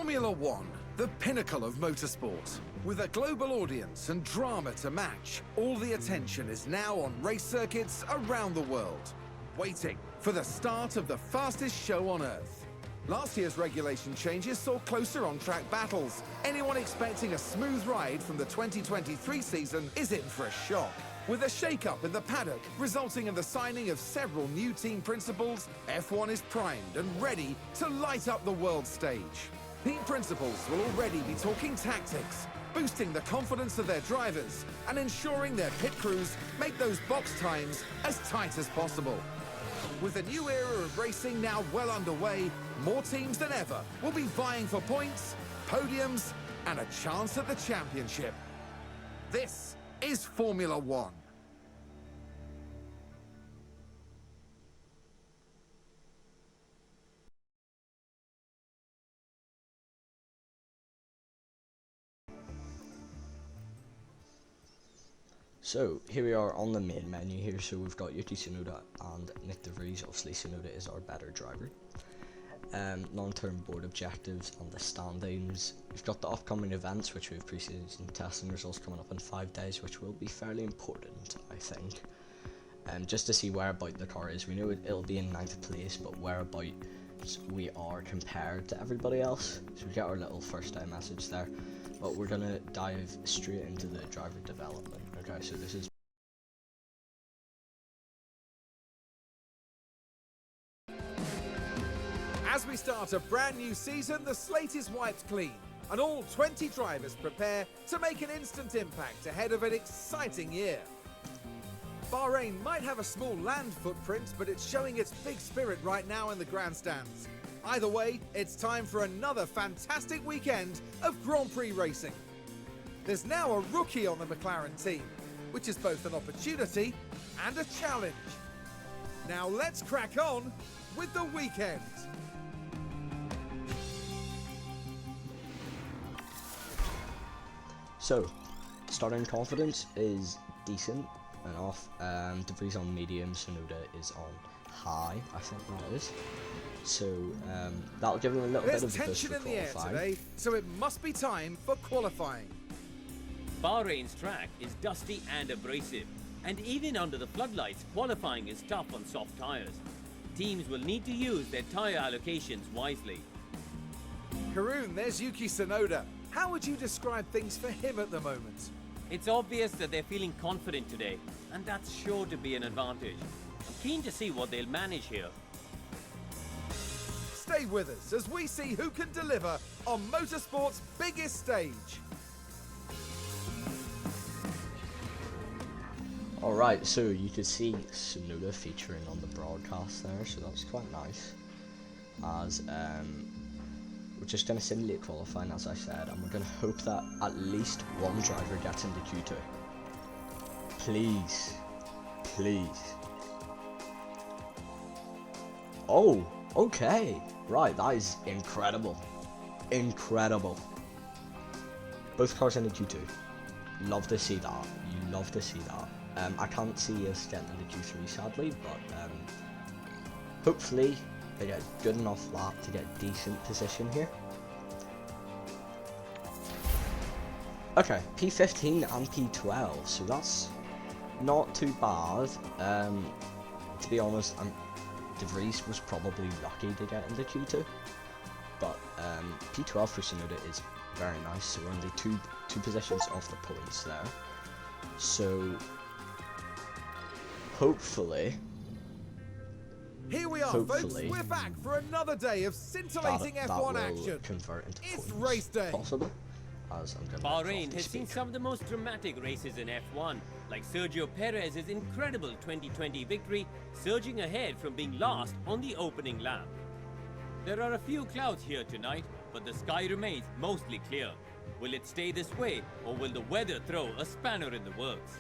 Formula One, the pinnacle of motorsport. With a global audience and drama to match, all the attention is now on race circuits around the world, waiting for the start of the fastest show on Earth. Last year's regulation changes saw closer on-track battles. Anyone expecting a smooth ride from the 2023 season is in for a shock. With a shake-up in the paddock resulting in the signing of several new team principals, F1 is primed and ready to light up the world stage. Team principals will already be talking tactics, boosting the confidence of their drivers and ensuring their pit crews make those box times as tight as possible. With a new era of racing now well underway, more teams than ever will be vying for points, podiums, and a chance at the championship. This is Formula One. So here we are on the main menu here. So we've got Yuki Tsunoda and Nick De Vries. Obviously Tsunoda is our better driver. Long-term board objectives and the standings. We've got the upcoming events, which we have pre-season testing results coming up in 5 days, which will be fairly important, I think. Just to see whereabout the car is. We know it'll be in 9th place, but whereabout we are compared to everybody else. So we get our little first day message there. But we're gonna dive straight into the driver development. Okay, so this is As we start a brand new season, the slate is wiped clean, and all 20 drivers prepare to make an instant impact ahead of an exciting year. Bahrain might have a small land footprint, but it's showing its big spirit right now in the grandstands. Either way, it's time for another fantastic weekend of Grand Prix racing. There's now a rookie on the McLaren team, which is both an opportunity and a challenge. Now let's crack on with the weekend. So, starting confidence is decent enough. De Vries on medium, Tsunoda is on high, I think that is. So, that'll give them a little bit of a boost for There's tension in the air today, so it must be time for qualifying. Bahrain's track is dusty and abrasive, and even under the floodlights, qualifying is tough on soft tyres. Teams will need to use their tyre allocations wisely. Karun, there's Yuki Tsunoda. How would you describe things for him at the moment? It's obvious that they're feeling confident today, and that's sure to be an advantage. I'm keen to see what they'll manage here. Stay with us as we see who can deliver on motorsport's biggest stage. Alright, so you could see Tsunoda featuring on the broadcast there, so that's quite nice. As we're just going to simulate qualifying, as I said, and we're going to hope that at least one driver gets into Q2. Please. Please. Oh, okay. Right, that is incredible. Incredible. Both cars into Q2. Love to see that. You love to see that. I can't see us getting into Q3 sadly, but hopefully they get good enough lap to get decent position here. Okay, P15 and P12, so that's not too bad. To be honest, De Vries was probably lucky to get into Q2, but P12 for Tsunoda is very nice, so we're only two positions off the points there. So hopefully here we are, folks. We're back for another day of scintillating F1 action. It's race day. Possible. Bahrain has seen some of the most dramatic races in F1, like Sergio Perez's incredible 2020 victory, surging ahead from being last on the opening lap. There are a few clouds here tonight, but the sky remains mostly clear. Will it stay this way, or will the weather throw a spanner in the works?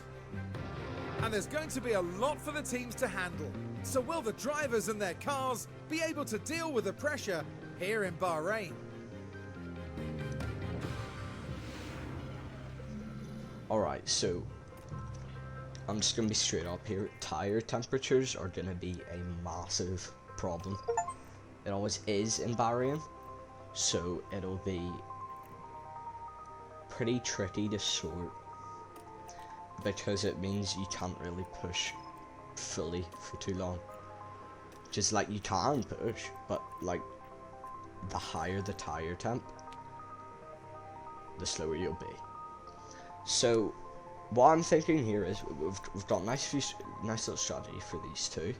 And there's going to be a lot for the teams to handle. So will the drivers and their cars be able to deal with the pressure here in Bahrain? Alright, so I'm just going to be straight up here. Tire temperatures are going to be a massive problem. It always is in Bahrain. so it'll be pretty tricky to sort, because it means you can't really push fully for too long. Just like you can push, but like the higher the tire temp, the slower you'll be. So what I'm thinking here is we've got nice little strategy for these two.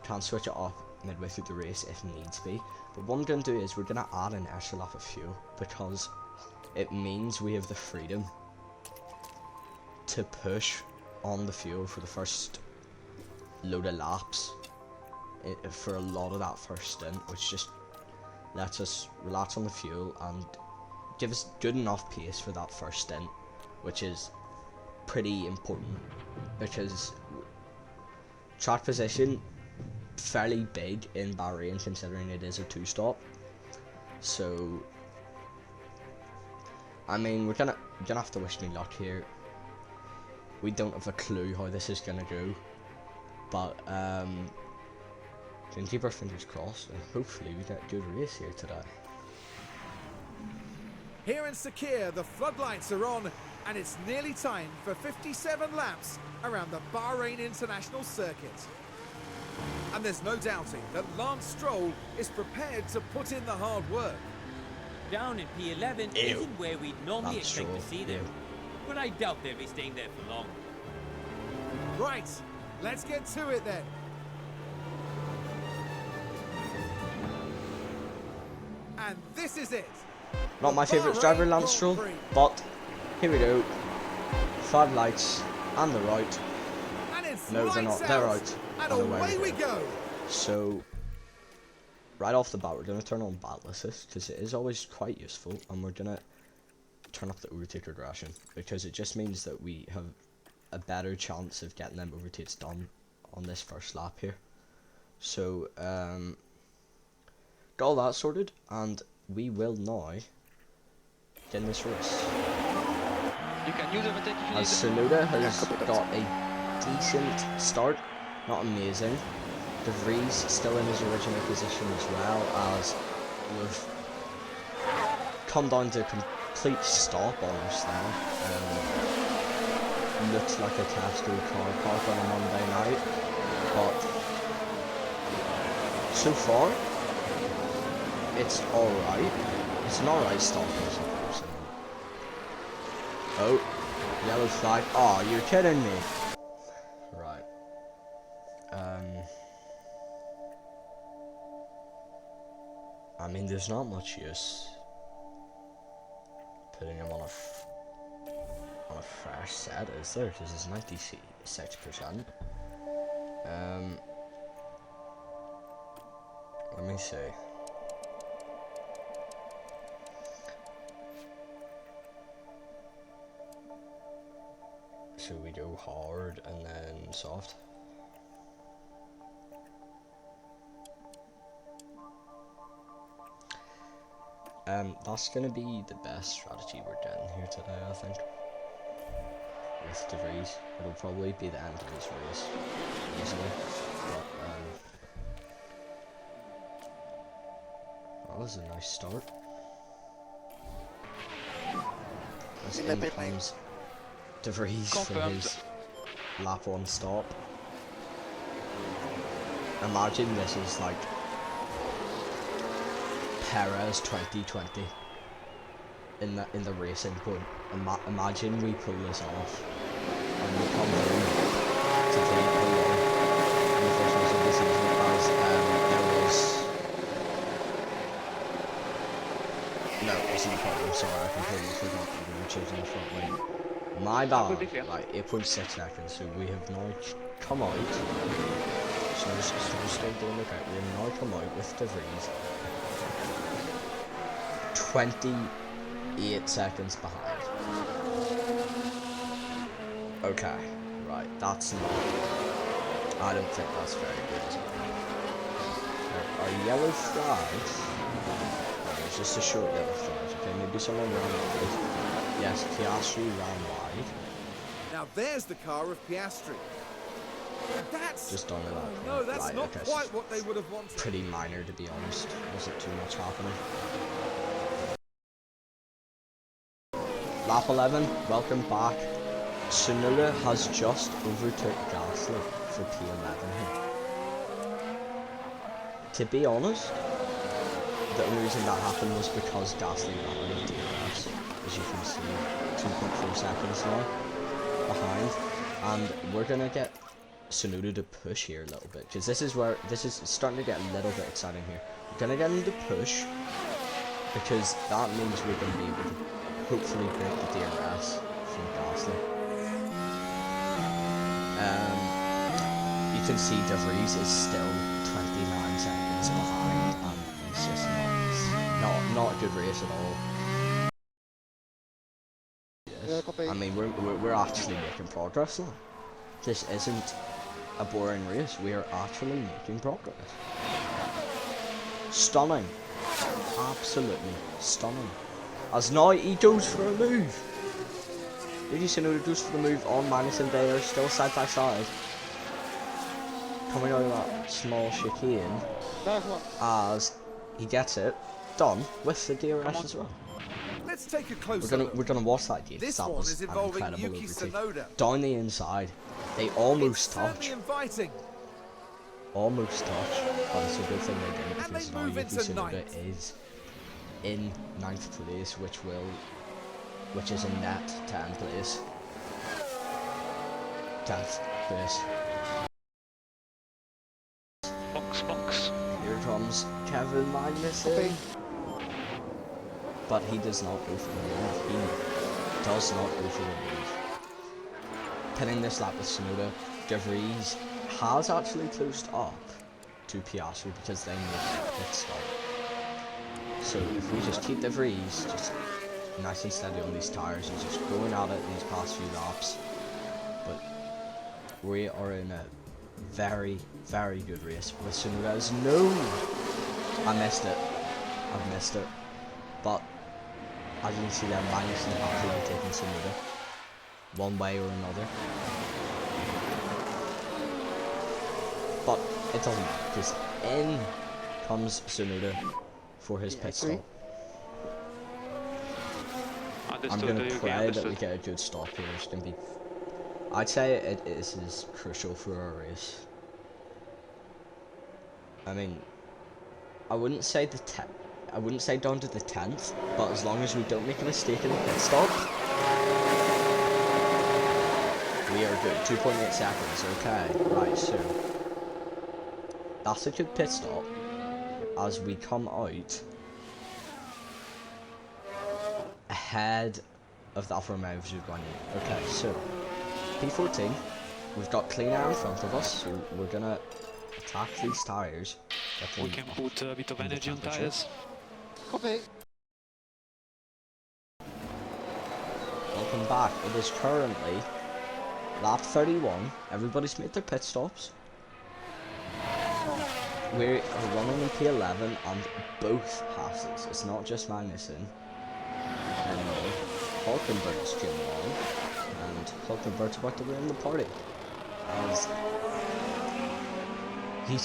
Can switch it off midway through the race if needs be. But what I'm going to do is we're going to add an extra lap of fuel, because it means we have the freedom to push on the fuel for the first load of laps for a lot of that first stint, which just lets us relax on the fuel and give us good enough pace for that first stint, which is pretty important, because track position fairly big in Bahrain considering it is a 2-stop. So I mean, we're gonna have to wish me luck here. We don't have a clue how this is gonna go, but can keep our fingers crossed and hopefully we get a good race here today. Here in Sakir, the floodlights are on, and it's nearly time for 57 laps around the Bahrain International Circuit. And there's no doubting that Lance Stroll is prepared to put in the hard work. Down in P11 isn't where we'd normally expect to see them, but I doubt they'll be staying there for long. Right, let's get to it then. And this is it. Not my favourite driver, Lance Stroll, but here we go. 5 lights and they're out. And it's No, they're not. They're out. And away we go. So right off the bat, we're going to turn on battle assist, because it is always quite useful, and we're going to turn up the overtake regression, because it just means that we have a better chance of getting them overtakes done on this first lap here. So got all that sorted, and we will now get in this race. You can use overtake if you As Sonoda has got a decent start, not amazing. De Vries still in his original position, as well as we've come down to a complete stop almost now. Looks like a Castro car park on a Monday night, but so far it's alright. It's an alright stop, I suppose. Oh, yellow flag. Oh, you're kidding me. Right. I mean, there's not much use putting him on a fresh set, is there? Because it's 96%. Let me see. So we go hard and then soft. That's gonna be the best strategy we're getting here today, I think. With De Vries, it'll probably be the end of this race, easily. But that was a nice start. As in comes De Vries for his lap 1 stop. Imagine this is like Perez 2020 in the racing point. Imagine we pull this off and we come through to take P1 in the first race of the season, as there was no, it's in the front wing. Sorry, I completely forgot that we were choosing the front wing. My bad. Like 8.6 seconds, so we have now come out. So we're still doing okay. We have now come out with De Vries 28 seconds behind. Okay, right, that's not... I don't think that's very good, is it? Our yellow flags... Oh, it's just a short yellow flags, okay, maybe someone ran wide. Yes, Piastri ran wide. Now there's the car of Piastri. That's... Just on the lap. No, that's right, not okay, quite what they would have wanted. Pretty minor, to be honest. Wasn't too much happening. Lap 11, welcome back. Tsunoda has just overtook Gasly for P11 here. To be honest, the only reason that happened was because Gasly ran out of DRS. As you can see, 2.4 seconds now behind. And we're going to get Tsunoda to push here a little bit, because this is starting to get a little bit exciting here. We're going to get him to push, because that means we're going to be able to hopefully break the DRS from Gasly. You can see De Vries is still 29 seconds behind, and he's just not a good race at all. I mean, we're actually making progress now. This isn't a boring race. We are actually making progress. Stunning, absolutely stunning. As now he goes for a move. Yuki Tsunoda goes for the move on Magnus, and they are still side by side. Coming out of that small chicane as he gets it done with the DRS as well. Let's take a closer We're gonna watch that game. This that one was is an involving incredible Yuki overtake. Tsunoda. Down the inside, they almost It's touch. certainly inviting. Almost touch, but it's a good thing they didn't, And because they now move Yuki into Tsunoda ninth. is in 9th place, which is a net 10th place. 10th place. Box. Here comes Kevin Magnussen. But he does not go for the move. He does not go for the move. Pinning this lap with Tsunoda, De Vries has actually closed up to Piastri because they made a pit stop. So if we just keep De Vries just nice and steady on these tyres and just going at it these past few laps, but we are in a very, very good race with Tsunoda's. No! I missed it. But as you can see there, Magnussen has overtaken Tsunoda one way or another. But it doesn't matter, because in comes Tsunoda for his pit stop. I'm going to pray that we get a good stop here. It's going to be... I'd say it is crucial for our race. I mean, I wouldn't say down to the 10th, but as long as we don't make a mistake in the pit stop, we are good. 2.8 seconds, okay. Right, so that's a good pit stop as we come out ahead of the Alfa Romeo Zugwani. Okay, so P14, we've got clean air in front of us, so we're gonna attack these tyres. We can put a bit of energy on tyres. Copy. Welcome back. It is currently lap 31. Everybody's made their pit stops. We're running in P11 on both Hasses. It's not just Magnussen anymore. Hulkenberg's came along, and Hulkenberg's about to win the party. As he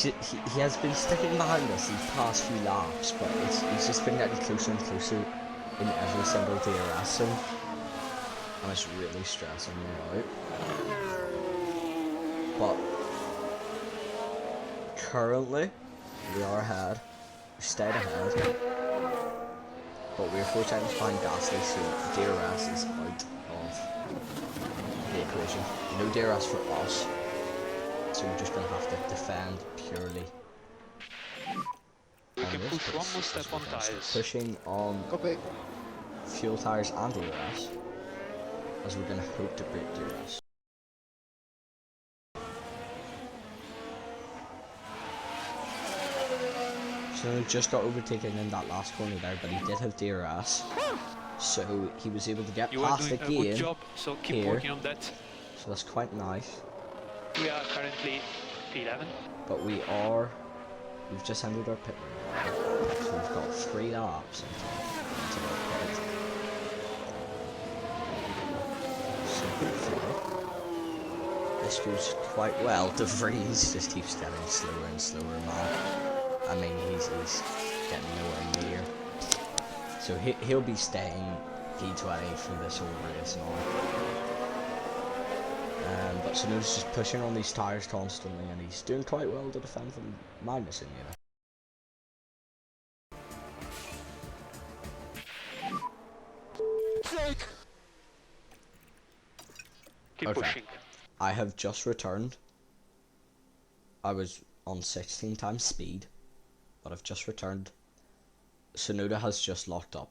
has been sticking behind us these past few laps, but he's just been getting closer and closer in every single DRS zone, and it's really stressing me out. But currently, we are ahead. We stayed ahead, but we're 4 seconds behind Gasly, so DRS is out of the equation. No DRS for us. So we're just going to have to defend purely. We can push one more step on tyres. Pushing on fuel tyres and DRS, as we're going to hope to break DRS. So just got overtaken in that last corner there, but he did have DRS, so he was able to get past the You are doing a good gain job, so keep here. working on that. So that's quite nice. We are currently P11. But we've just ended our pit lane. So we've got 3 laps until our pit. So hopefully this goes quite well. De Vries just keeps getting slower and slower, man. I mean, he's getting nowhere near. So he'll be staying P20 for this whole race now. But Tsunoda's just pushing on these tyres constantly, and he's doing quite well to defend from Magnussen, you know. Keep Okay. pushing. I have just returned. I was on 16 times speed, but I've just returned. Tsunoda has just locked up.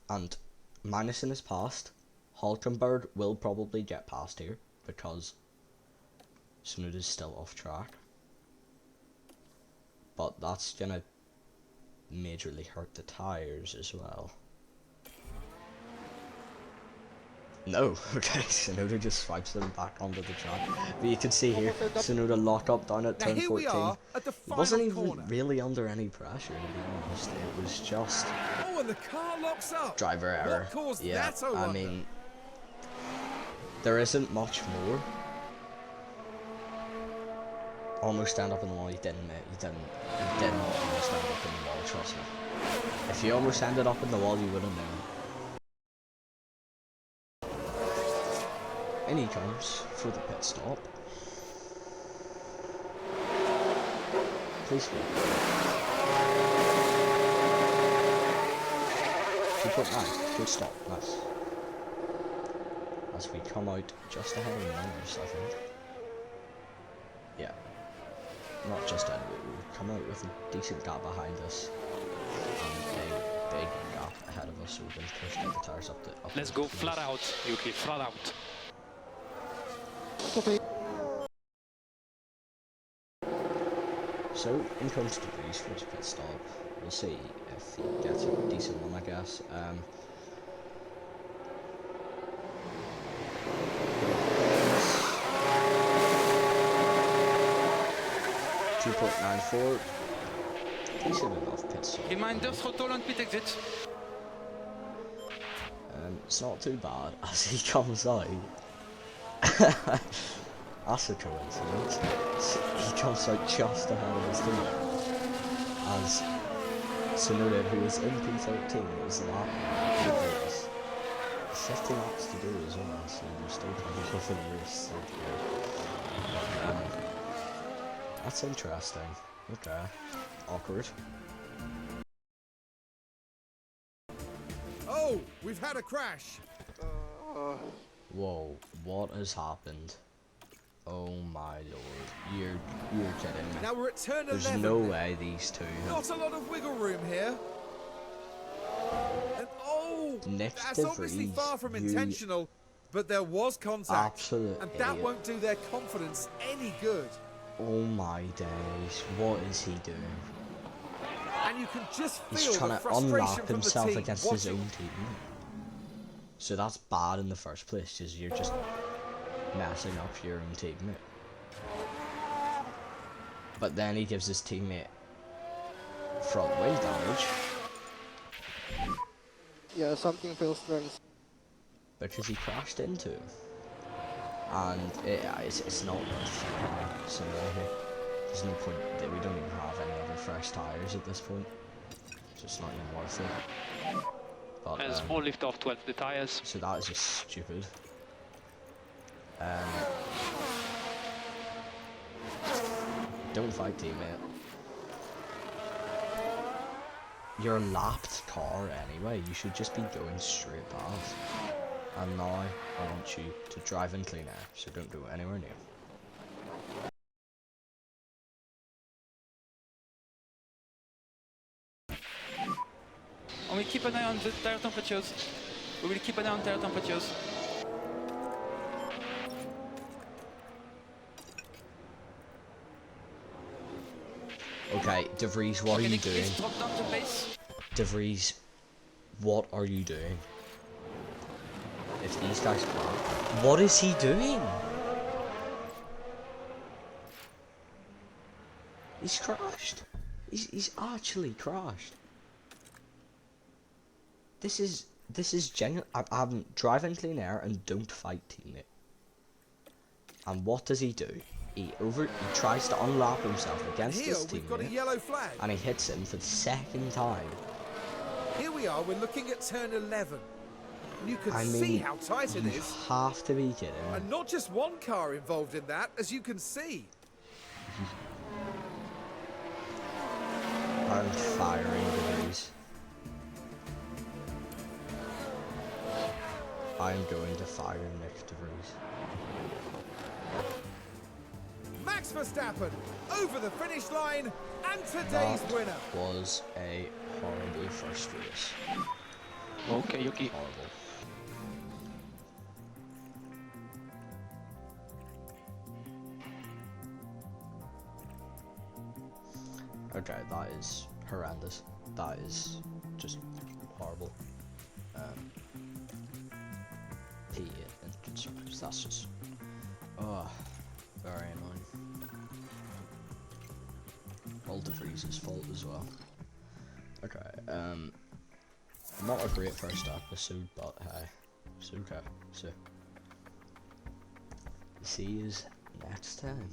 And Magnussen is passed. Hulkenberg will probably get past here because Tsunoda's still off track. But that's gonna majorly hurt the tyres as well. No, okay, Tsunoda just swipes them back onto the track. But you can see here, Tsunoda lock up down at Now turn here we 14. are at the He wasn't final even corner. really under any pressure, to be honest. It was just Oh, and the car locks up. driver error. What caused Yeah, that, I I wonder? mean, there isn't much more. Almost end up in the wall. You didn't almost end up in the wall, trust me. If you almost ended up in the wall, you would have known. In he comes for the pit stop. Please go. 2.9, good stop, nice. As we come out just ahead of the numbers, I think. Yeah. Not just ahead, we come out with a decent gap behind us. And a big gap ahead of us, so we can push the tyres up the Let's go flat out, Yuki, flat out. So, in comes De Vries for his pit stop. We'll see if he gets a decent one, I guess. 2.94. Decent enough pit stop. Reminder, throttle on pit exit. It's not too bad as he comes out. That's a coincidence. He comes out just ahead of his team. As Tsunoda, who was in P13, was lapping. There's 50 laps to do as well, so we're still trying to go for the race. That's interesting. Okay. Awkward. Oh, we've had a crash. Whoa, what has happened? Oh my lord, you're kidding me. Now we're at turn 11. There's no way these two have Not a lot of wiggle room here. And oh, Nick that's De obviously Vries, far from you intentional, but there was contact. absolute and that idiot. won't do their confidence any good. Oh my days, what is he doing? And you can just feel He's trying the to frustration unlock from himself the team against his watching. own team. So that's bad in the first place, because you're just messing up your own teammate. But then he gives his teammate front wing damage Yeah, something feels wrong. because he crashed into him. And it's not worth it. So there's no point that we don't even have any other fresh tyres at this point. So it's not even worth it. But, And small lift off 12 the tires. so that is just stupid. Don't fight, teammate. You're a lapped car anyway. You should just be going straight past. And now I want you to drive in clean air, so don't go anywhere near. And we keep an eye on the tire temperatures. We will keep an eye on tire temperatures. Okay, De Vries, what are you Nick, doing? please drop down the pace. De Vries, what are you doing? If these guys crash, what is he doing? He's crashed. He's actually crashed. This is genuine. I'm driving clean air and don't fight, teammate. And what does he do? He tries to unlap himself against Here his we've got a teammate, yellow flag. and he hits him for the second time. Here we are, we're looking at turn 11. And you can I see mean, how tight it you is. have to be kidding me. And not just one car involved in that, as you can see. I'm firing degrees. I'm going to fire Nick DeVries. Max Verstappen over the finish line and today's That winner. was a horrible first race. Okay, Yuki. Horrible. Okay, that is horrendous. That is just horrible. P8 engine circuits, that's just... Oh, very annoying. All DeVries' fault as well. Okay, not a great first episode, but hey, it's okay. So, see you next time.